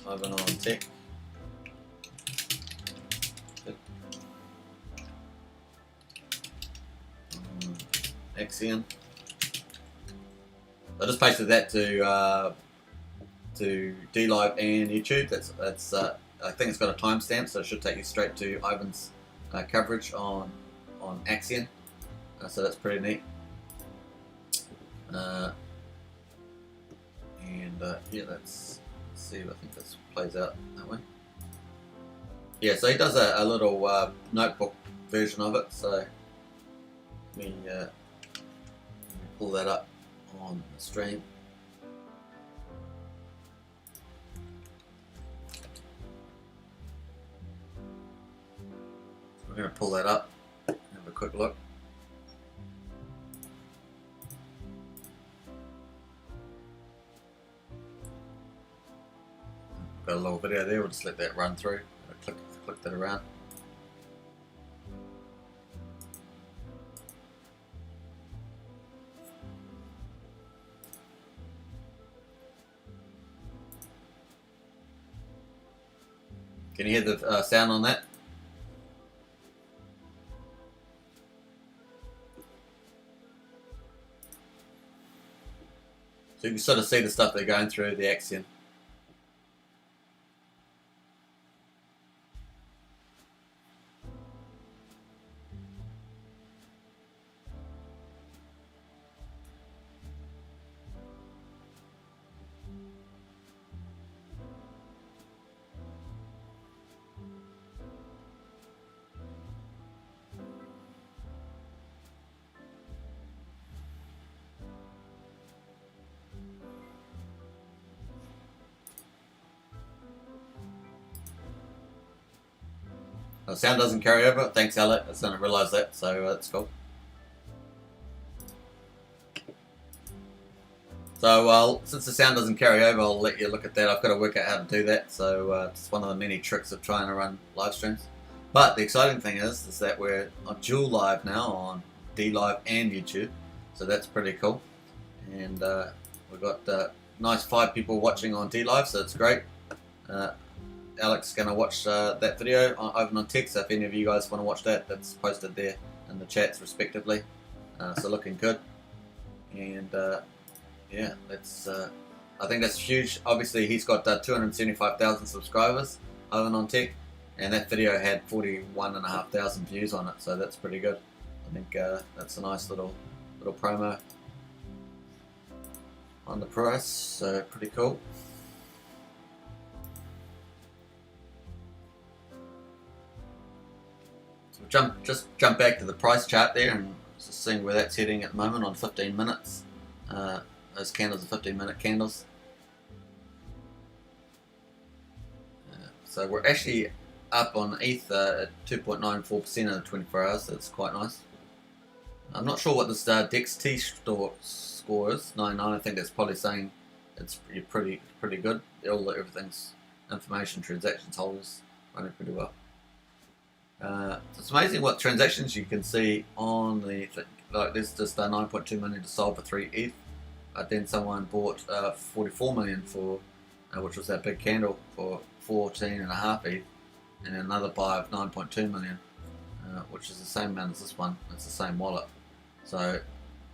Ivan on Tech. Axion. I just posted that to Dlive and YouTube. That's I think it's got a timestamp, so it should take you straight to Ivan's coverage on Axion. So that's pretty neat. Yeah, let's see if I think this plays out that way. Yeah, so he does a little notebook version of it. So let me pull that up on the stream. We're going to pull that up and have a quick look. Got a little video there, we'll just let that run through. Click that around. Can you hear the sound on that? So you can sort of see the stuff they're going through, the Axion. The sound doesn't carry over. Thanks, Alec. I didn't realise that, so that's cool. So, since the sound doesn't carry over, I'll let you look at that. I've got to work out how to do that, so it's one of the many tricks of trying to run live streams. But the exciting thing is that we're on dual live now on Dlive and YouTube, so that's pretty cool. And we've got nice 5 people watching on Dlive, so it's great. Alex is going to watch that video over on Tech, so if any of you guys want to watch that, that's posted there in the chats respectively. So looking good. And yeah, that's I think that's huge. Obviously he's got 275,000 subscribers over on Tech, and that video had 41,500 views on it, so that's pretty good. I think that's a nice little promo on the price, so pretty cool. Just jump back to the price chart there and just seeing where that's heading at the moment on 15 minutes. Those candles are 15-minute candles. So we're actually up on ETH at 2.94% of the 24 hours, so it's quite nice. I'm not sure what this DexT score is. 99, I think that's probably saying it's pretty good. Everything's information, transactions, holders running pretty well. It's amazing what transactions you can see on the thing. Like there's just 9.2 million to sold for 3 ETH. Then someone bought 44 million for, which was that big candle, for 14.5 ETH, and another buy of 9.2 million, which is the same amount as this one. It's the same wallet. So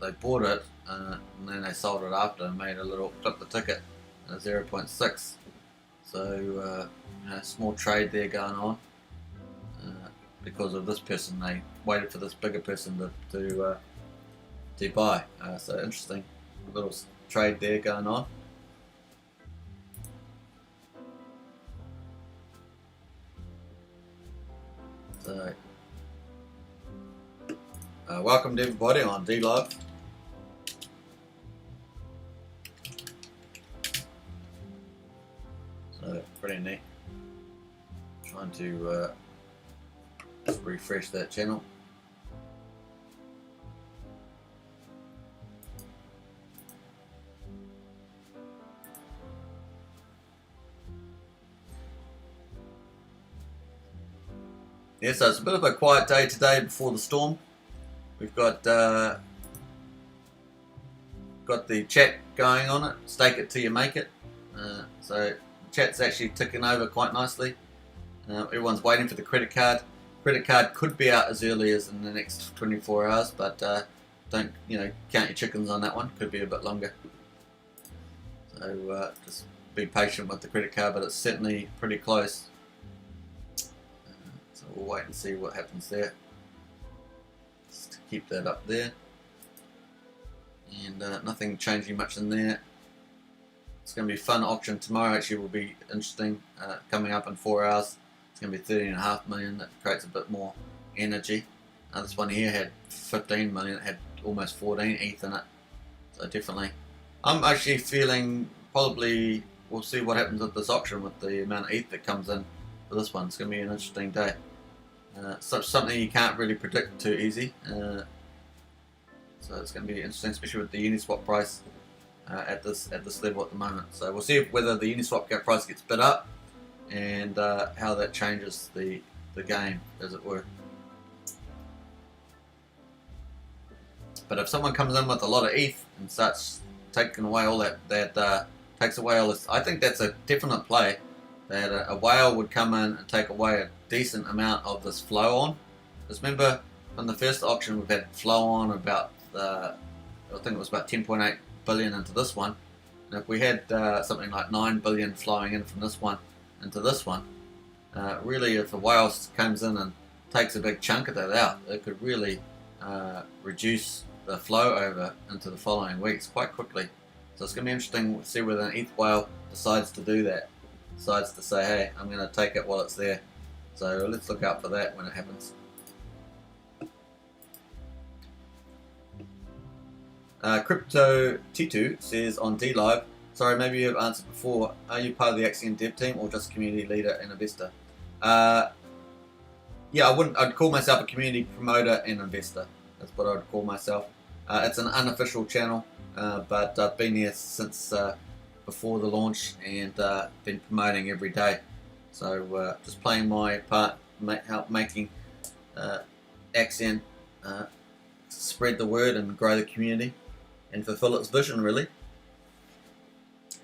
they bought it and then they sold it after and made a little flip the ticket, 0.6. So small trade there going on. Because of this person, they waited for this bigger person to buy. So interesting little trade there going on. So, welcome to everybody on Dlive. So, pretty neat. Trying to just refresh that channel. Yeah, so it's a bit of a quiet day today before the storm. We've got the chat going on it. Stake it till you make it. So chat's actually ticking over quite nicely. Everyone's waiting for the credit card. Credit card could be out as early as in the next 24 hours, but don't count your chickens on that one. Could be a bit longer. So just be patient with the credit card, but it's certainly pretty close. So we'll wait and see what happens there. Just keep that up there. And nothing changing much in there. It's going to be a fun auction tomorrow. Actually, will be interesting. Coming up in 4 hours. It's going to be 13.5 million. That creates a bit more energy. This one here had 15 million. It had almost 14 ETH in it. So definitely, I'm actually feeling probably we'll see what happens with this auction with the amount of ETH that comes in for this one. It's going to be an interesting day. Something you can't really predict too easy. So it's going to be interesting, especially with the Uniswap price at this level at the moment. So we'll see whether the Uniswap price gets bid up and how that changes the game, as it were. But if someone comes in with a lot of ETH and starts taking away all that takes away all this, I think that's a definite play. That a whale would come in and take away a decent amount of this flow on. Because remember, from the first auction we've had flow on about, I think it was about 10.8 billion into this one. And if we had something like 9 billion flowing in from this one into this one, really if a whale comes in and takes a big chunk of that out, it could really reduce the flow over into the following weeks quite quickly. So it's going to be interesting to see whether an ETH whale decides to do that. Decides to say, hey, I'm going to take it while it's there. So let's look out for that when it happens. Crypto Titu says on Dlive, sorry, maybe you've answered before, are you part of the Axion dev team or just community leader and investor? Yeah, I'd call myself a community promoter and investor. That's what I'd call myself. It's an unofficial channel, but I've been here since before the launch and been promoting every day. So just playing my part, help making Axion spread the word and grow the community and fulfill its vision, really.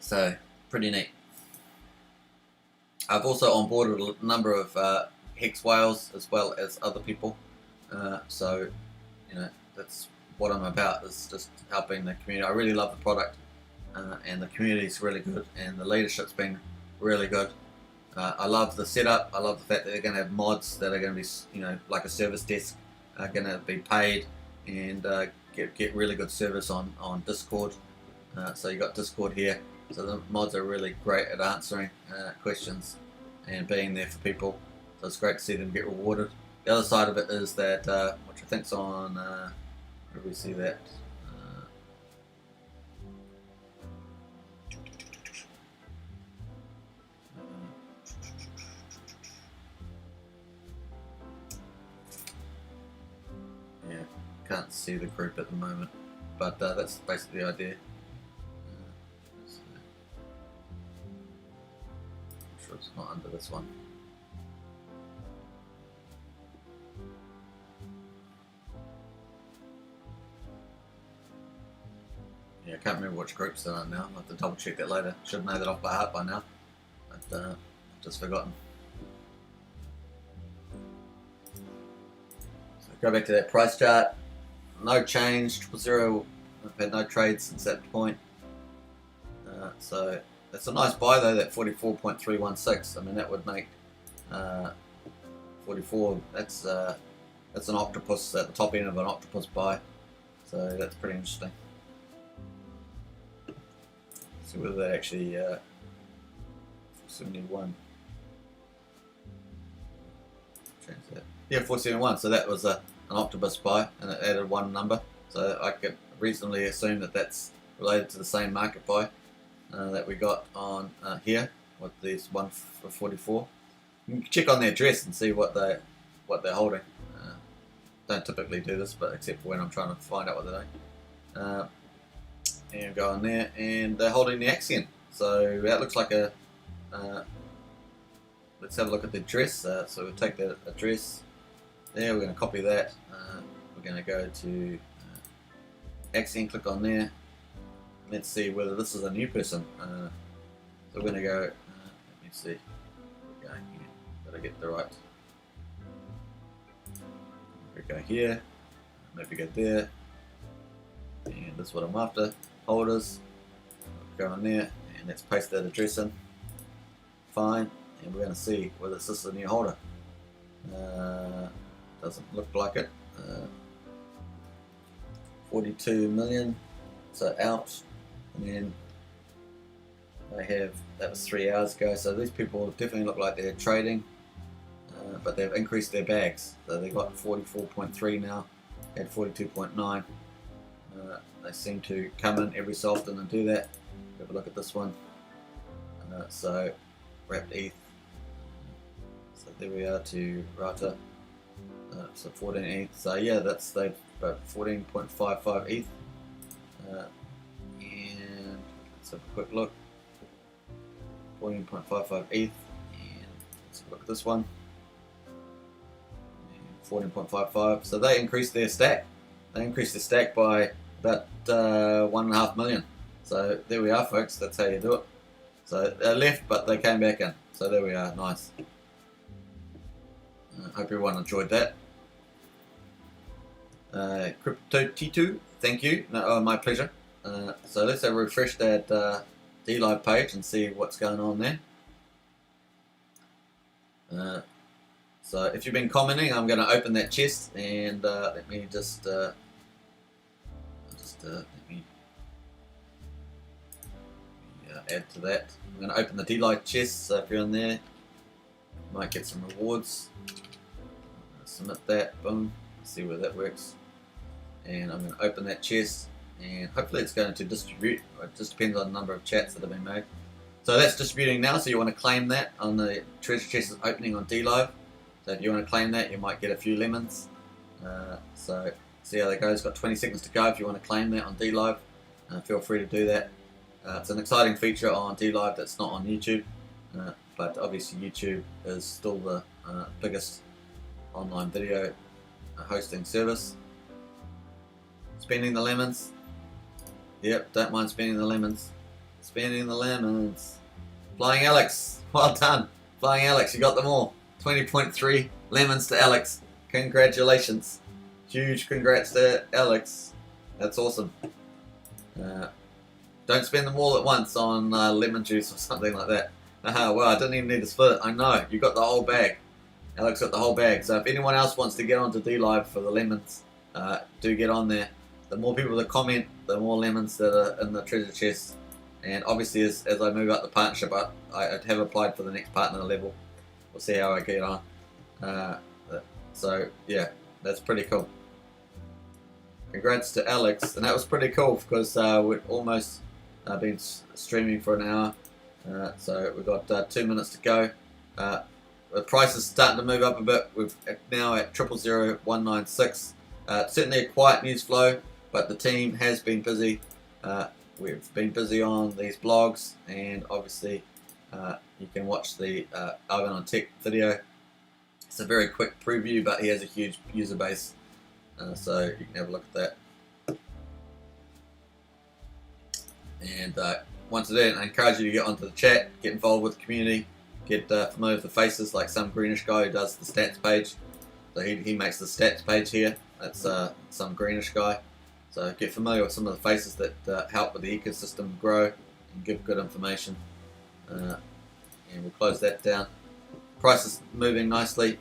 So pretty neat. I've also onboarded a number of Hex whales as well as other people. So that's what I'm about, is just helping the community. I really love the product. And the community is really good, and the leadership's been really good. I love the setup. I love the fact that they're going to have mods that are going to be, like a service desk, going to be paid and get really good service on Discord. So you got Discord here. So the mods are really great at answering questions and being there for people. So it's great to see them get rewarded. The other side of it is that, which I think's on, where do we see that? Can't see the group at the moment, but that's basically the idea. I'm sure it's not under this one. Yeah, I can't remember which groups they're on now. I'll have to double check that later. Should know that off by heart by now, but I've just forgotten. So go back to that price chart. No change, 0.0. I've had no trades since that point. So that's a nice buy though, that 44.316. I mean, that would make 44. That's an octopus at the top end of an octopus buy. So that's pretty interesting. See whether that actually 71. Change that. Yeah, 471. So that was an octopus buy, and it added one number. So I could reasonably assume that that's related to the same market buy that we got on here with these 1 for 44. You can check on their address and see what they're holding. Don't typically do this, but except for when I'm trying to find out what they're doing. And go on there, and they're holding the Axion. So that looks like a. Let's have a look at the address. So we'll take that address there. We're going to copy that. We're going to go to Axion. Click on there. Let's see whether this is a new person. So we're going to go. Let me see. We're going here. Gotta get the right. We go here. Maybe go there. And that's what I'm after. Holders. Go on there, and let's paste that address in. Fine. And we're going to see whether this is a new holder. Doesn't look like it. 42 million, so out. And then they have, that was 3 hours ago, so these people definitely look like they're trading, but they've increased their bags. So they got 44.3 now, had 42.9. They seem to come in every so often and do that. Have a look at this one. So wrapped ETH. So there we are to Rata. So 14 ETH. So yeah, that's they've got 14.55 ETH. And let's have a quick look. 14.55 ETH. And let's look at this one. 14.55. So they increased their stack. They increased their stack by about 1.5 million. So there we are, folks. That's how you do it. So they left, but they came back in. So there we are. Nice. Hope everyone enjoyed that. Crypto T2, thank you. No, my pleasure. So let's have a refresh that Dlive page and see what's going on there. So if you've been commenting, I'm going to open that chest, and let me just let me add to that. I'm going to open the Dlive chest, so if you're in there, you might get some rewards. Submit that, boom, see where that works. And I'm going to open that chest, and hopefully it's going to distribute. It just depends on the number of chats that have been made. So that's distributing now, so you want to claim that on the treasure chest is opening on Dlive. So if you want to claim that, you might get a few lemons. So see how that goes. Got 20 seconds to go. If you want to claim that on Dlive, feel free to do that. It's an exciting feature on Dlive that's not on YouTube, but obviously YouTube is still the biggest online video hosting service. Spending the lemons. Yep, don't mind spending the lemons. Spending the lemons. Flying Alex, well done. Flying Alex, you got them all. 20.3 lemons to Alex. Congratulations. Huge congrats to Alex. That's awesome. Don't spend them all at once on lemon juice or something like that. Well, I didn't even need to split it. I know, you got the whole bag. Alex got the whole bag. So if anyone else wants to get onto Dlive for the lemons, do get on there. The more people that comment, the more lemons that are in the treasure chest. And obviously, as I move up the partnership, I have applied for the next partner level. We'll see how I get on. So yeah, that's pretty cool. Congrats to Alex, and that was pretty cool because we've almost been streaming for an hour. So we've got 2 minutes to go. The price is starting to move up a bit. We're now at 000196. Certainly a quiet news flow, but the team has been busy. We've been busy on these blogs, and obviously you can watch the Alvin on Tech video. It's a very quick preview, but he has a huge user base, so you can have a look at that. And once again, I encourage you to get onto the chat, get involved with the community, get familiar with the faces, like some greenish guy who does the stats page. So he makes the stats page here. That's some greenish guy. So get familiar with some of the faces that help with the ecosystem grow and give good information. And we'll close that down. Price is moving nicely,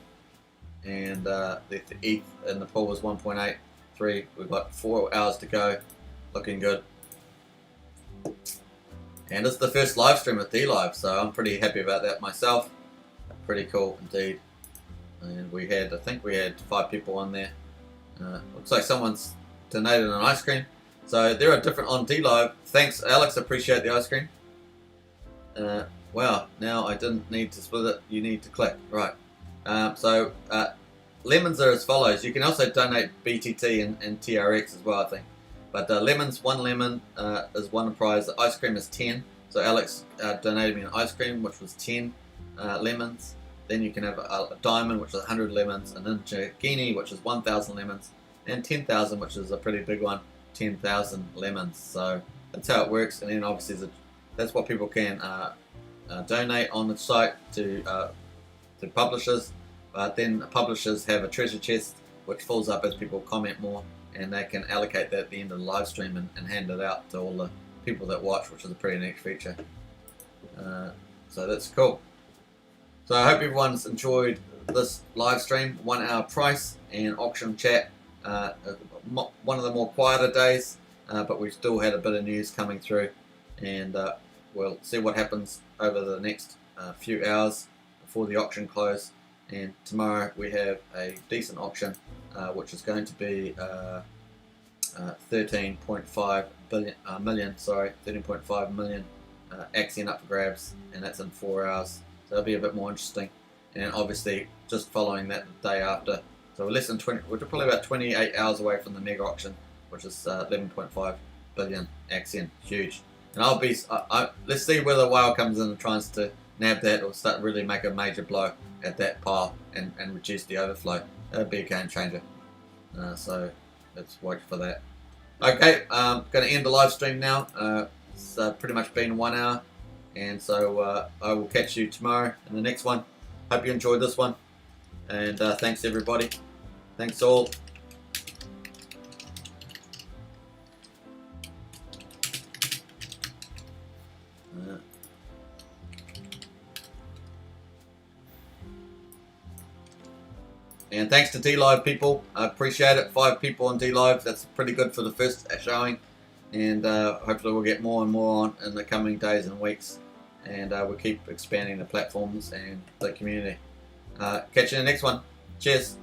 and the ETH in the pool was 1.83. We've got 4 hours to go, looking good. And it's the first live stream with Dlive, so I'm pretty happy about that myself. Pretty cool indeed. and I think we had 5 people on there. Looks like someone's donated an ice cream. So there are different on Dlive. Thanks, Alex. Appreciate the ice cream. Wow. Now I didn't need to split it. You need to click. Right. Lemons are as follows. You can also donate BTT and TRX as well, I think. But lemons, 1 lemon is 1 prize. The ice cream is 10. So Alex donated me an ice cream, which was 10 lemons. Then you can have a diamond, which is 100 lemons, a ninja guinea, which is 1,000 lemons, and 10,000, which is a pretty big one, 10,000 lemons. So that's how it works. And then obviously that's what people can donate on the site to publishers. But then publishers have a treasure chest which fills up as people comment more, and they can allocate that at the end of the live stream and hand it out to all the people that watch, which is a pretty neat feature. So that's cool. So I hope everyone's enjoyed this live stream. 1 hour price and auction chat. One of the more quieter days, but we've still had a bit of news coming through, and we'll see what happens over the next few hours before the auction close. And tomorrow we have a decent auction, which is going to be 13.5 million Axion up for grabs, and that's in 4 hours. So it'll be a bit more interesting. And obviously, just following that the day after. So we're less than 20. We're probably about 28 hours away from the mega auction, which is 11.5 billion Axion. Huge. And I'll be. Let's see whether Whale comes in and tries to nab that, or start really make a major blow at that pile and reduce the overflow. That'd be a game changer. So let's watch for that. Okay, I'm going to end the live stream now. It's pretty much been 1 hour, and so I will catch you tomorrow in the next one. Hope you enjoyed this one, and thanks everybody. Thanks all. And thanks to Dlive people, I appreciate it. 5 people on Dlive, that's pretty good for the first showing. And hopefully we'll get more and more on in the coming days and weeks. And we'll keep expanding the platforms and the community. Catch you in the next one. Cheers.